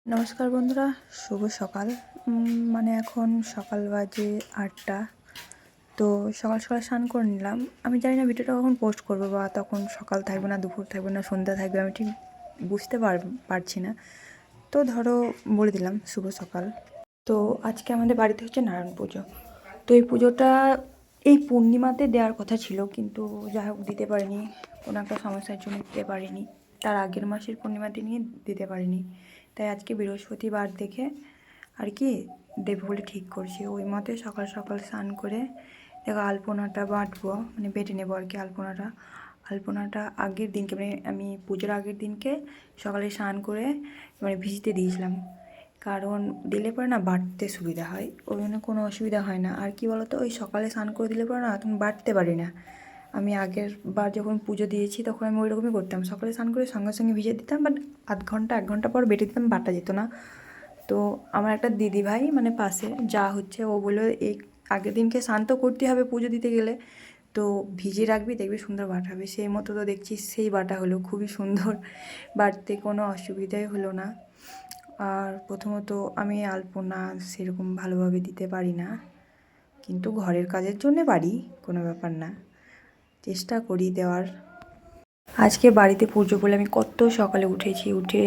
নমস্কার বন্ধুরা, শুভ সকাল। মানে এখন সকাল বাজে 8টা। তো সকাল সকাল স্নান করে নিলাম। আমি জানি না ভিডিওটা কখন পোস্ট করবো, বা তখন সকাল থাকবে না, দুপুর থাকবে না, সন্ধ্যা থাকবে, আমি ঠিক বুঝতে পারছি না। তো ধরো বলে দিলাম শুভ সকাল। তো আজকে আমাদের বাড়িতে হচ্ছে নারায়ণ পুজো। তো এই পুজোটা এই পূর্ণিমাতে দেওয়ার কথা ছিল, কিন্তু যাই হোক দিতে পারিনি, কোনো একটা সমস্যার জন্য দিতে পারিনি। তার আগের মাসের পূর্ণিমাতে নিয়ে দিতে পারিনি, তাই আজকে বৃহস্পতিবার দেখে আর কি দেব বলে ঠিক করছি। ওই মতে সকাল সকাল স্নান করে দেখো আলপনাটা বাটবো, মানে বেটে নেবো আর কি। আলপনাটা আগের দিনকে, মানে আমি পুজোর আগের দিনকে সকালে স্নান করে মানে ভিজতে দিয়েছিলাম, কারণ দিলে পরে না বাটতে সুবিধা হয়, ওই জন্য কোনো অসুবিধা হয় না। আর কি বলতো, ওই সকালে স্নান করে দিলে পরে না তুমি বাটতে পারি না। আমি আগের বার যখন পুজো দিয়েছি তখন আমি ওই রকমই করতাম, সকালে স্নান করে সঙ্গে সঙ্গে ভিজে দিতাম, বাট আধ ঘন্টা 1 ঘন্টা পর বেটে দিতাম, বাটা যেত না। তো আমার একটা দিদি ভাই মানে পাশে যা হচ্ছে, ও বললো এই আগের দিনকে স্নান তো করতে হবে পুজো দিতে গেলে, তো ভিজিয়ে রাখবি, দেখবি সুন্দর বাটা হবে। সেই মতো তো দেখছি সেই বাটা হলো, খুবই সুন্দর বাটতে, কোনো অসুবিধাই হলো না। আর প্রথমত আমি আলপনা সেরকম ভালোভাবে দিতে পারি না, কিন্তু ঘরের কাজের জন্যে পারি, কোনো ব্যাপার না, চেষ্টা করি দেওয়ার। আজকে বাড়িতে পুজো বলে আমি কত সকালে উঠেছি, উঠে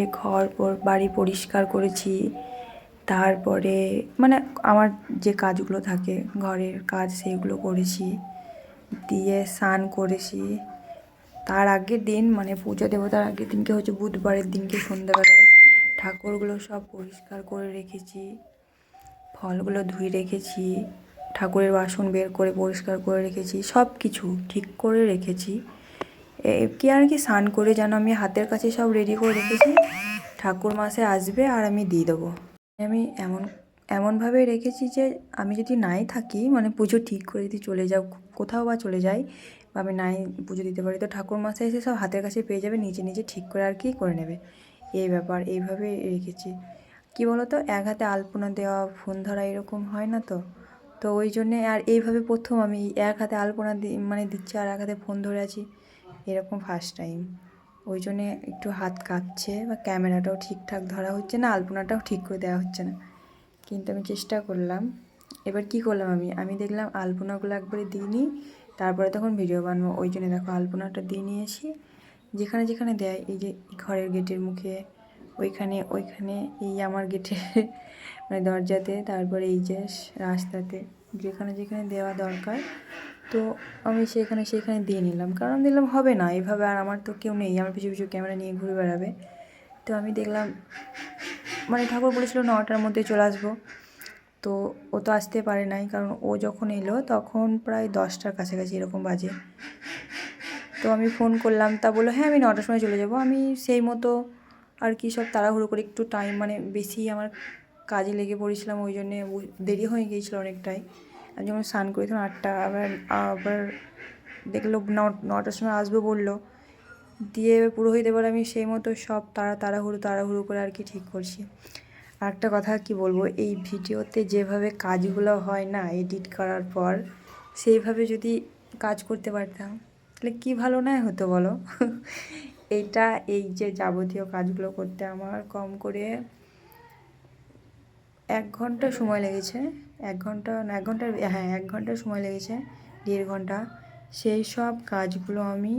বাড়ি পরিষ্কার করেছি। তারপরে মানে আমার যে কাজগুলো থাকে ঘরের কাজ সেগুলো করেছি, দিয়ে স্নান করেছি। তার আগের দিন মানে পুজো দেবো তার আগের দিনকে হচ্ছে বুধবারের দিনকে সন্ধ্যাবেলায় ঠাকুরগুলো সব পরিষ্কার করে রেখেছি, ফলগুলো ধুয়ে রেখেছি, ঠাকুরের বাসন বের করে পরিষ্কার করে রেখেছি, সব কিছু ঠিক করে রেখেছি। কি আর কি স্নান করে যেন আমি হাতের কাছে সব রেডি করে রেখেছি, ঠাকুর মাসে আসবে আর আমি দিয়ে দেবো। আমি এমনভাবে রেখেছি যে আমি যদি নাই থাকি, মানে পুজো ঠিক করে যদি চলে যাও কোথাও বা চলে যাই, বা আমি নাই পুজো দিতে পারি, তো ঠাকুর মাসে এসে সব হাতের কাছে পেয়ে যাবে, নিজে নিজে ঠিক করে আর কি করে নেবে। এই ব্যাপার, এইভাবে রেখেছি। কি বলো তো, এক হাতে আলপনা দেওয়া ফোন ধরা এরকম হয় না, তো তো ওই জন্যে আর এইভাবে প্রথম আমি এক হাতে আলপনা মানে দিচ্ছি আর এক হাতে ফোন ধরে আছি, এরকম ফার্স্ট টাইম। ওই জন্যে একটু হাত কাঁপছে, বা ক্যামেরাটাও ঠিকঠাক ধরা হচ্ছে না, আলপনাটাও ঠিক করে দেওয়া হচ্ছে না, কিন্তু আমি চেষ্টা করলাম। এবার কি করলাম, আমি দেখলাম আলপনাগুলো একবারে দিইনি, তারপরে তখন ভিডিও বানাবো, ওই জন্য দেখো আলপনাটা দিয়ে নিয়েছি। যেখানে যেখানে দেয়, এই যে ঘরের গেটের মুখে, ওইখানে এই আমার গেটে মানে দরজাতে, তারপরে এই যে রাস্তাতে, যেখানে যেখানে দেওয়া দরকার, তো আমি সেখানে দিয়ে নিলাম, কারণ দিলাম হবে না এভাবে, আর আমার তো কেউ নেই আমার পিছু পিছু ক্যামেরা নিয়ে ঘুরে বেড়াবে। তো আমি দেখলাম মানে ঠাকুর বলেছিল 9টার মধ্যে চলে আসবো, তো ও তো আসতে পারে নাই, কারণ ও যখন এলো তখন প্রায় 10টার কাছাকাছি এরকম বাজে। তো আমি ফোন করলাম, তা বললো হ্যাঁ আমি 9টার সময় চলে যাব। আমি সেই মতো আর কি সব তাড়াহুড়ো করে একটু টাইম মানে বেশি আমার কাজে লেগে পড়েছিলাম, ওই জন্যে দেরি হয়ে গিয়েছিলো অনেকটাই। আমি যখন স্নান করেছিলাম 8টা, আবার দেখলো 9টার সময় আসবো বললো, দিয়ে পুরোহিত এবার আমি সেই মতো সব তাড়াহুড়ো করে আর কি ঠিক করছি। আর একটা কথা কি বলবো, এই ভিডিওতে যেভাবে কাজগুলো হয় না এডিট করার পর, সেইভাবে যদি কাজ করতে পারতাম তাহলে কি ভালো না হতো বলো। এই যে যাবতীয় কাজগুলো করতে আমার কম করে 1 ঘন্টা সময় লেগেছে। 1 ঘন্টা না, 1 ঘন্টা, হ্যাঁ 1 ঘন্টা সময় লেগেছে, 1.5 ঘন্টা। সেই সব কাজগুলো আমি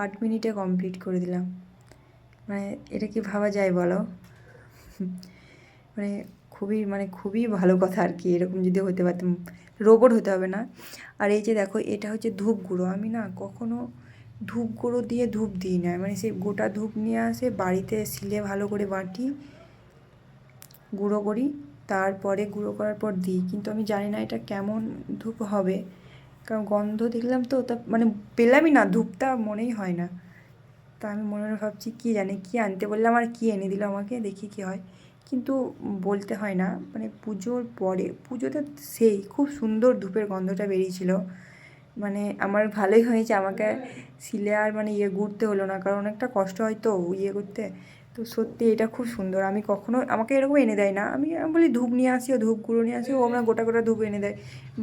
8 মিনিটে কমপ্লিট করে দিলাম। মানে এটা কি ভাবা যায় বলো? খুবই ভালো কথা আর কি, এরকম যদি হতে পারতাম, রোবট হতে হবে না। আর এই যে দেখো, এটা হচ্ছে ধূপ গুঁড়ো, আমি না কখনো ধূপ গুঁড়ো দিয়ে ধূপ দিই না, মানে সেই গোটা ধূপ নিয়ে আসে বাড়িতে শিলে ভালো করে বাটি গুঁড়ো করি, তারপরে গুঁড়ো করার পর দিই, কিন্তু আমি জানি না এটা কেমন ধূপ হবে, কারণ গন্ধ দেখলাম তো তা মানে পেলামই না, ধূপটা মনেই হয় না। তা আমি মনে মনে ভাবছি কী জানি কী আনতে বললাম আর কী এনে দিল আমাকে, দেখি কী হয়। কিন্তু বলতে হয় না, মানে পুজোর পরে, পুজোতে সেই খুব সুন্দর ধূপের গন্ধটা বেরিয়েছিল, মানে আমার ভালোই হয়েছে, আমাকে শিলে আর মানে গুড়তে হলো না, কারণ অনেকটা কষ্ট হয় তো করতে। তো সত্যি এটা খুব সুন্দর, আমি কখনো আমাকে এরকম এনে দেয় না, আমি বলি ধূপ নিয়ে আসি, ও ধূপ গুঁড়ো নিয়ে আসি, ও আমরা গোটা গোটা ধূপ এনে দেয়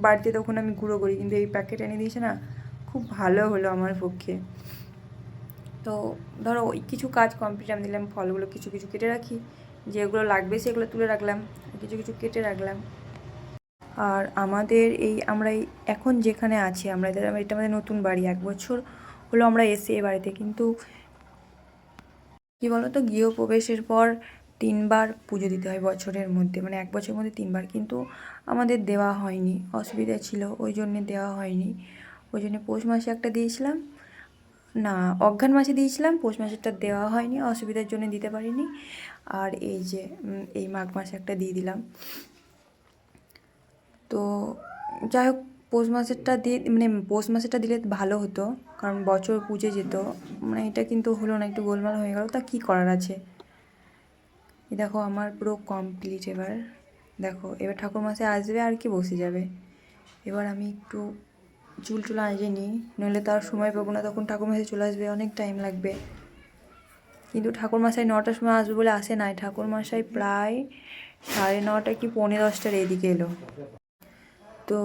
বাড়িতে, তখন আমি গুঁড়ো করি, কিন্তু এই প্যাকেট এনে দিয়েছে না, খুব ভালো হলো আমার পক্ষে। তো ধরো ওই কিছু কাজ কমপ্লিট আমি দিলাম, ফলগুলো কিছু কিছু কেটে রাখি, যেগুলো লাগবে সেগুলো তুলে রাখলাম, কিছু কিছু কেটে রাখলাম। আর আমাদের আমরা এখন যেখানে আছি এটা আমাদের নতুন বাড়ি, 1 বছর হলো আমরা এসে এ বাড়িতে। কিন্তু কী বলো তো, গৃহপ্রবেশের পর 3বার পুজো দিতে হয় বছরের মধ্যে, মানে 1 বছরের মধ্যে 3বার, কিন্তু আমাদের দেওয়া হয়নি, অসুবিধা ছিল ওই জন্যে দেওয়া হয়নি। ওই জন্য পৌষ মাসে একটা দিয়েছিলাম, না অঘ্রাণ মাসে দিয়েছিলাম, পৌষ মাসেরটা দেওয়া হয়নি, অসুবিধার জন্য দিতে পারিনি। আর এই যে এই মাঘ মাসে একটা দিয়ে দিলাম। তো যাই হোক, পৌষ মাসেরটা দিয়ে মানে পৌষ মাসেরটা দিলে ভালো হতো, কারণ বছর পুজো যেত। মানে এটা কিন্তু হলো না, একটু গোলমাল হয়ে গেল, তা কী করার আছে। দেখো আমার পুরো কমপ্লিট। এবার দেখো, এবার ঠাকুরমশাই আসবে আর কি বসে যাবে। এবার আমি একটু চুল টুল আঁচড়ে নিই, নইলে তো আর সময় পাবো না, তখন ঠাকুরমশাই চলে আসবে, অনেক টাইম লাগবে। কিন্তু ঠাকুরমশাই 9টার সময় আসবে বলে আসে নাই, ঠাকুরমশাই প্রায় 9:30 কি 9:45 এদিকে এলো। তো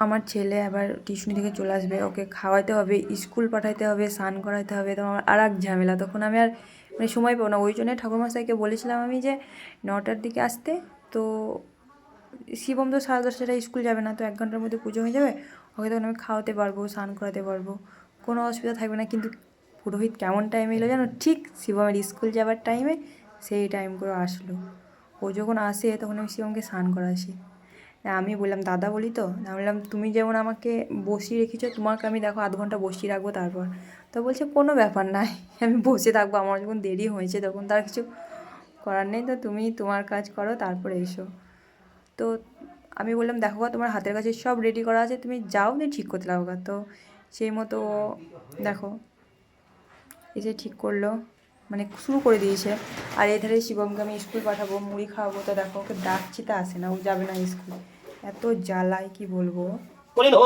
আমার ছেলে আবার টিউশনি থেকে চলে আসবে, ওকে খাওয়াতে হবে, স্কুল পাঠাতে হবে, স্নান করাতে হবে, তো আমার আর এক ঝামেলা, তখন আমি আর মানে সময় পাবো না। ওই জন্যে ঠাকুরমশাইকে বলেছিলাম আমি যে 9টার দিকে আসতে। তো শিবম তো 10:30 স্কুল যাবে না, তো 1 ঘন্টার মধ্যে পুজো হয়ে যাবে, ওকে তখন আমি খাওয়াতে পারবো, স্নান করাতে পারবো, কোনো অসুবিধা থাকবে না। কিন্তু পুরোহিত কেমন টাইমে এলো জানো, ঠিক শিবমের স্কুল যাওয়ার টাইমে, সেই টাইম করে আসলো। ও যখন আসে তখন আমি শিবমকে স্নান করাচ্ছি। আমি বললাম, দাদা বলি তো, আমি বললাম তুমি যেমন আমাকে বসিয়ে রেখেছো, তোমাকে আমি দেখো 1/2 ঘন্টা বসিয়ে রাখবো তারপর। তো বলছে কোনো ব্যাপার নাই, আমি বসে থাকবো, আমার যখন দেরি হয়েছে তখন তার কিছু করার নেই, তো তুমি তোমার কাজ করো তারপরে এসো। তো আমি বললাম, দেখো তোমার হাতের কাছে সব রেডি করা আছে, তুমি যাও, তুমি ঠিক করতে লাগো। তো সেই মতো দেখো এসে ঠিক করলো, মানে শুরু করে দিয়েছে। আর এধারে শিবমকে আমি স্কুল পাঠাবো, মুড়ি খাওয়াবো, তো দেখো ওকে ডাকছি তা আসে না, ও যাবে না স্কুল, এত জ্বালায় কি বলবো। তো দেখো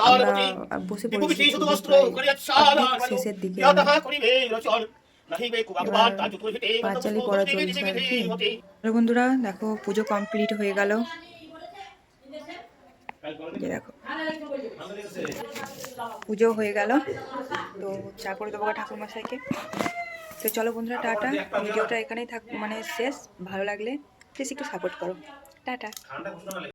আমরা বসে পড়েছি, পুজো প্রায় অর্ধেক শেষের দিকে, এবার পাঁচালি পড়া চলছে আর কি। বন্ধুরা দেখো পুজো কমপ্লিট হয়ে গেল, দেখো পুজো হয়ে গেল। তো চা করে দেবো ঠাকুরমশাইকে। তো চলো বন্ধুরা, টাটা, ভিডিওটা এখানেই মানে শেষ। ভালো লাগলে প্লিজ একটু সাপোর্ট করো, টাটা।